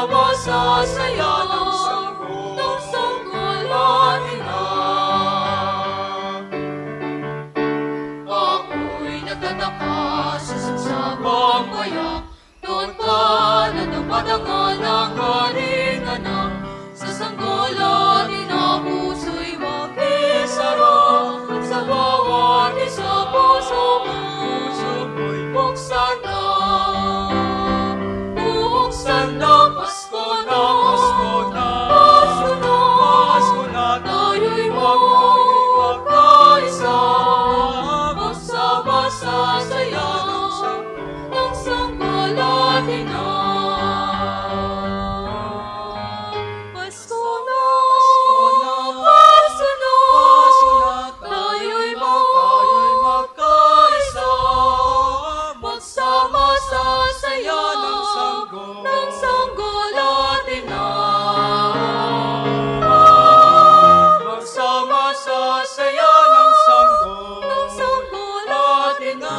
masasaya ng sanggolatin na. Ako'y nagtataka sa sagsabang payak, doon kalat ang padangal ng karinganak. Sa sanggolatin na puso'y makisarap, at sa bawat isa puso mo'y buksan na. Buksan na, Pasko na, Pasko na, tayo'y magkaisa, magsama sa saya ng sanggolatin na. Pasko na, Pasko na, tayo'y magkaisa, magsama sa saya ng sanggolatin na. Magsama sa saya ng sanggolatin na.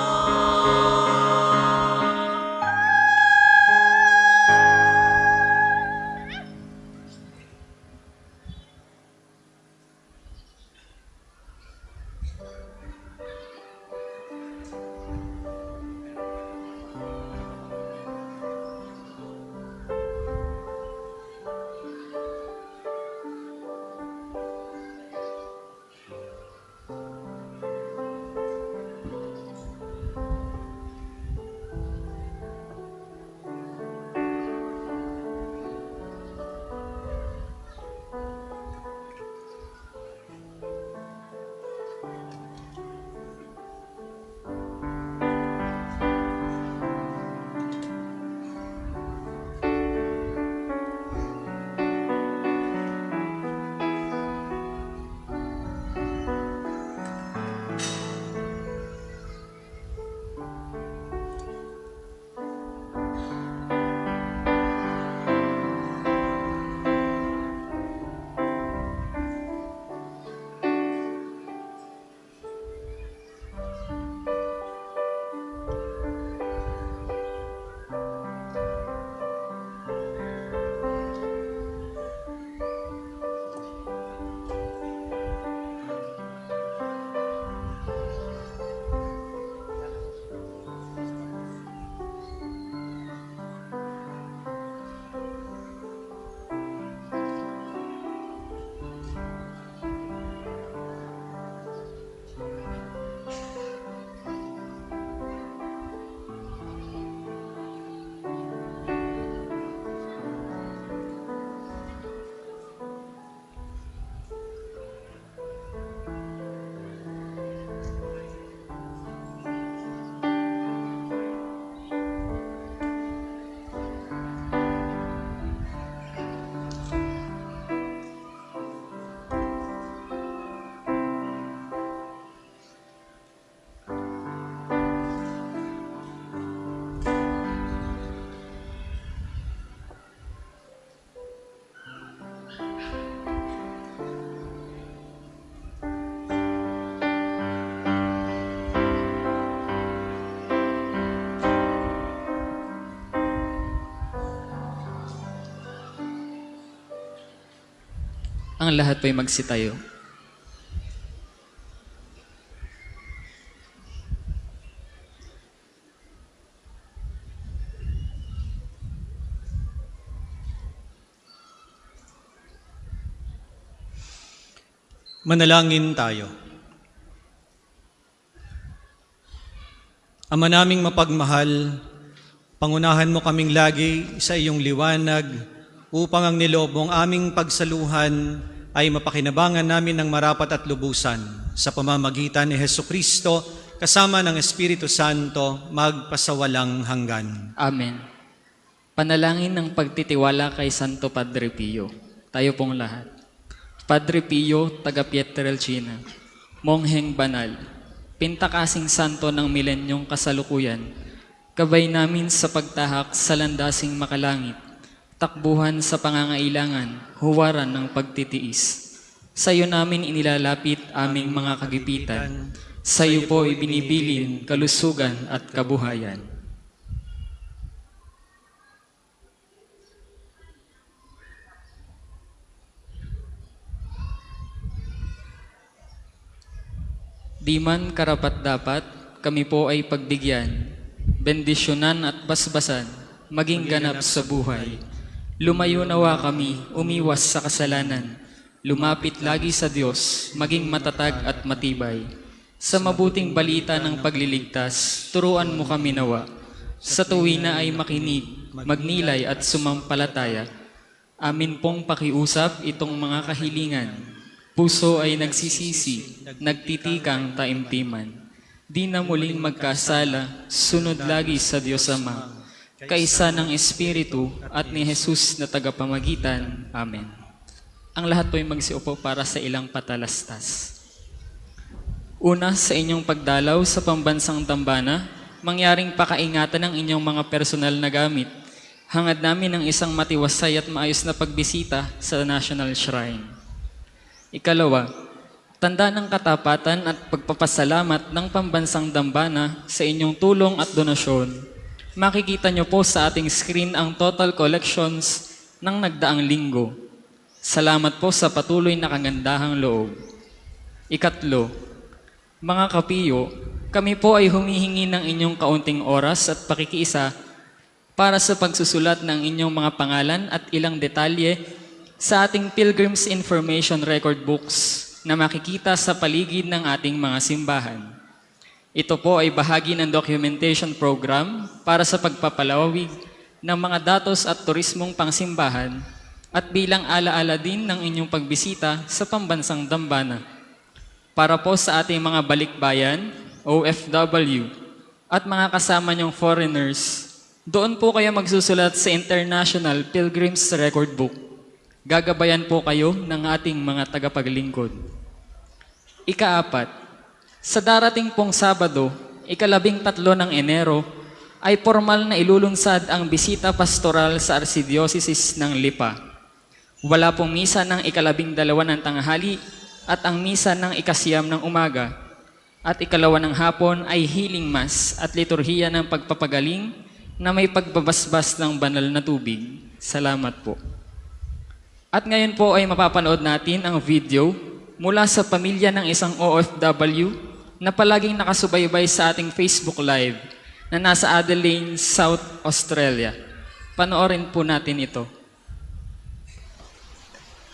Ang lahat po'y magsitayo. Manalangin tayo. Ama naming mapagmahal, pangunahan mo kaming lagi sa iyong liwanag upang ang niloob mong aming pagsaluhan ay mapakinabangan namin ng marapat at lubusan sa pamamagitan ni Hesukristo kasama ng Espiritu Santo magpasawalang hanggan. Amen. Panalangin ng pagtitiwala kay Santo Padre Pio. Tayo pong lahat. Padre Pio, taga Pietrelcina, Mongheng Banal, pintakasing santo ng milenyong kasalukuyan, gabay namin sa pagtahak sa landasing makalangit, takbuhan sa pangangailangan, huwaran ng pagtitiis. Sa iyo namin inilalapit aming mga kagipitan. Sa iyo po ibinibilin kalusugan at kabuhayan. Di man karapat-dapat, kami po ay pagbigyan, bendisyonan at basbasan, maging ganap sa buhay. Lumayo nawa kami, umiwas sa kasalanan, lumapit lagi sa Diyos, maging matatag at matibay. Sa mabuting balita ng pagliligtas, turuan mo kami nawa. Sa tuwina ay makinig, magnilay at sumampalataya. Amin pong pakiusap itong mga kahilingan. Puso ay nagsisisi, nagtitikang taimtiman. Di na muling magkasala, sunod lagi sa Diyos Ama, kaisa ng Espiritu at ni Jesus na tagapamagitan. Amen. Ang lahat po'y magsiupo para sa ilang patalastas. Una, sa inyong pagdalaw sa pambansang dambana, mangyaring pakaingatan ng inyong mga personal na gamit. Hangad namin ng isang matiwasay at maayos na pagbisita sa National Shrine. Ikalawa, tanda ng katapatan at pagpapasalamat ng pambansang dambana sa inyong tulong at donasyon. Makikita nyo po sa ating screen ang total collections ng nagdaang linggo. Salamat po sa patuloy na kagandahang loob. Ikatlo, mga kapiyo, kami po ay humihingi ng inyong kaunting oras at pakikiisa para sa pagsusulat ng inyong mga pangalan at ilang detalye sa ating Pilgrim's Information Record Books na makikita sa paligid ng ating mga simbahan. Ito po ay bahagi ng documentation program para sa pagpapalawig ng mga datos at turismong pangsimbahan at bilang alaala din ng inyong pagbisita sa pambansang dambana. Para po sa ating mga balikbayan, OFW, at mga kasama niyong foreigners, doon po kayo magsusulat sa International Pilgrim's Record Book. Gagabayan po kayo ng ating mga tagapaglingkod. Ikaapat, sa darating pong Sabado, 13 ng Enero, ay formal na ilulunsad ang bisita pastoral sa Archdiocese ng Lipa. Wala pong misa ng 12 ng tanghali at ang misa ng 9 ng umaga. At 2 ng hapon ay healing mass at liturhiya ng pagpapagaling na may pagbabasbas ng banal na tubig. Salamat po. At ngayon po ay mapapanood natin ang video mula sa pamilya ng isang OFW na palaging nakasubaybay sa ating Facebook Live na nasa Adelaide, South Australia. Panoorin po natin ito.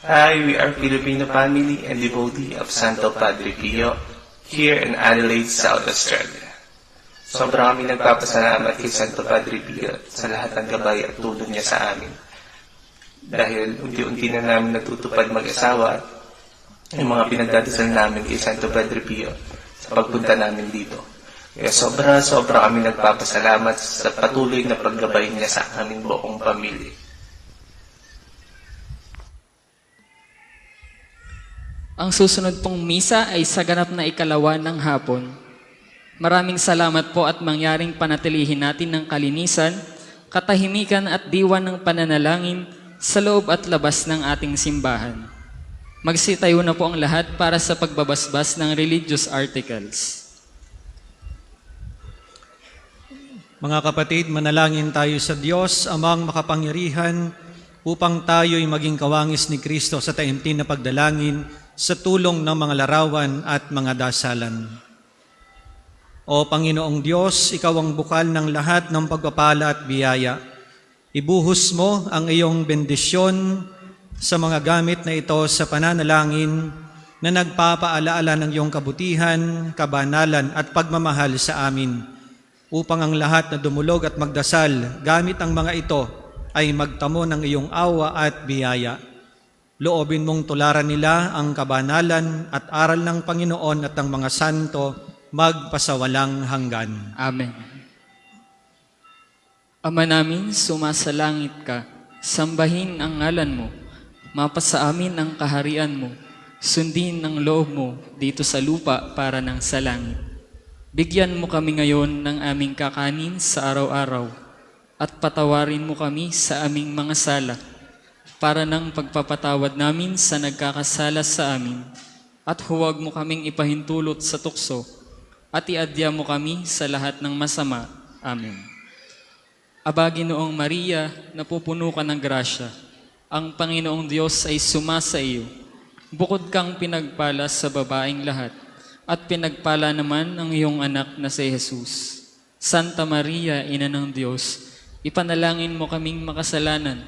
Hi, we are Filipino family and devotee of Santo Padre Pio here in Adelaide, South Australia. Sobrang kami nagpapasalamat kay Santo Padre Pio sa lahat ng gabay at tulong niya sa amin. Dahil unti-unti na namin natutupad mag-asawa yung mga pinagdadasal namin kay Santo Padre Pio sa pagpunta namin dito. Kaya sobra kami nagpapasalamat sa patuloy na paggabay niya sa aming buong pamilya. Ang susunod pong misa ay sa ganap na 2 ng hapon. Maraming salamat po at mangyaring panatilihin natin ng kalinisan, katahimikan at diwa ng pananalangin sa loob at labas ng ating simbahan. Magsitayo na po ang lahat para sa pagbabasbas ng religious articles. Mga kapatid, manalangin tayo sa Diyos, Amang makapangyarihan, upang tayo'y maging kawangis ni Kristo sa taimtim na pagdalangin sa tulong ng mga larawan at mga dasalan. O Panginoong Diyos, Ikaw ang bukal ng lahat ng pagpapala at biyaya. Ibuhos mo ang iyong bendisyon sa mga gamit na ito sa pananalangin na nagpapaalaala ng iyong kabutihan, kabanalan at pagmamahal sa amin, upang ang lahat na dumulog at magdasal gamit ang mga ito ay magtamo ng iyong awa at biyaya. Loobin mong tularan nila ang kabanalan at aral ng Panginoon at ng mga santo magpasawalang hanggan. Amen. Ama namin, sumasalangit ka, sambahin ang ngalan mo, mapasa amin ang kaharian mo, sundin ang loob mo dito sa lupa para ng sa langit. Bigyan mo kami ngayon ng aming kakanin sa araw-araw at patawarin mo kami sa aming mga sala para ng pagpapatawad namin sa nagkakasala sa amin at huwag mo kaming ipahintulot sa tukso at iadya mo kami sa lahat ng masama. Amen. Aba, Ginoong Maria, napupuno ka ng grasya. Ang Panginoong Diyos ay sumasa iyo. Bukod kang pinagpala sa babaeng lahat, at pinagpala naman ang iyong anak na si Jesus. Santa Maria, Ina ng Diyos, ipanalangin mo kaming makasalanan,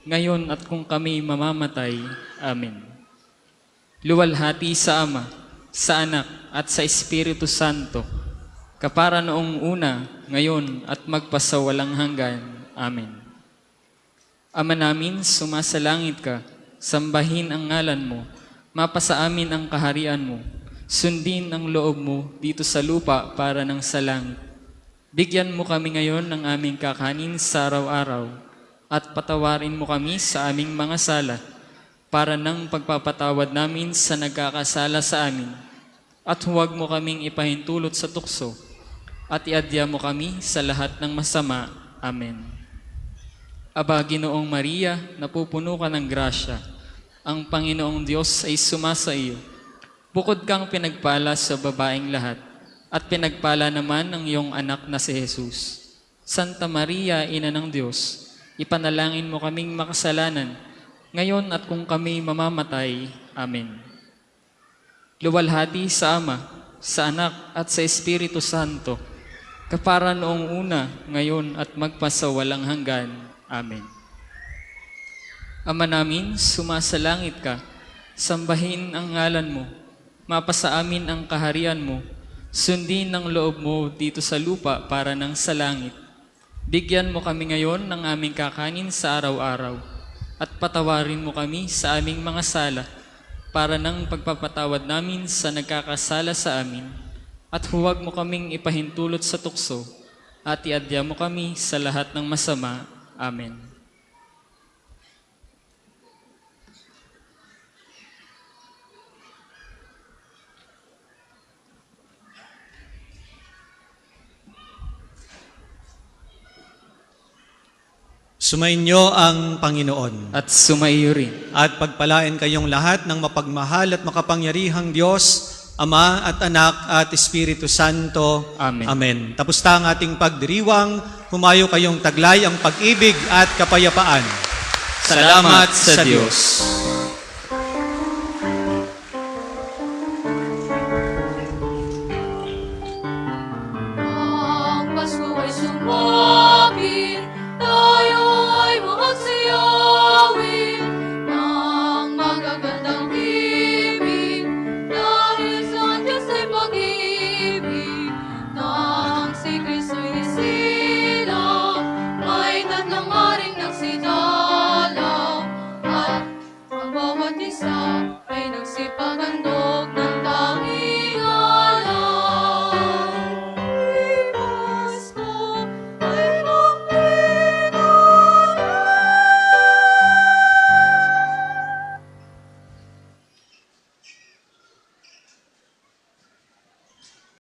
ngayon at kung kami mamamatay. Amen. Luwalhati sa Ama, sa Anak, at sa Espiritu Santo, kapara noong una, ngayon, at magpasawalang hanggan. Amen. Ama namin, sumasalangit ka, sambahin ang ngalan mo, mapasa amin ang kaharian mo, sundin ang loob mo dito sa lupa para ng sa langit. Bigyan mo kami ngayon ng aming kakanin sa araw-araw, at patawarin mo kami sa aming mga sala, para ng pagpapatawad namin sa nagkakasala sa amin. At huwag mo kaming ipahintulot sa tukso, at iadya mo kami sa lahat ng masama. Amen. Aba, Ginoong Maria, napupuno ka ng grasya, ang Panginoong Diyos ay sumasa iyo. Bukod kang pinagpala sa babaeng lahat, at pinagpala naman ang iyong anak na si Jesus. Santa Maria, Ina ng Diyos, ipanalangin mo kaming makasalanan, ngayon at kung kami mamamatay. Amen. Luwalhati sa Ama, sa Anak, at sa Espiritu Santo, kapara noong una, ngayon, at magpasawalang hanggan. Amen. Ama namin, sumasalangit ka, sambahin ang ngalan mo, mapasa amin ang kaharian mo, sundin ang loob mo dito sa lupa para ng sa langit. Bigyan mo kami ngayon ng aming kakanin sa araw-araw, at patawarin mo kami sa aming mga sala, para ng pagpapatawad namin sa nagkakasala sa amin, at huwag mo kaming ipahintulot sa tukso, at iadya mo kami sa lahat ng masama. Amen. Sumainyo ang Panginoon. At sumaiyo rin. At pagpalain kayong lahat ng mapagmahal at makapangyarihang Diyos, Ama at Anak at Espiritu Santo. Amen. Amen. Tapos na ang ating pagdiriwang, humayo kayong taglay ang pag-ibig at kapayapaan. Salamat sa Diyos.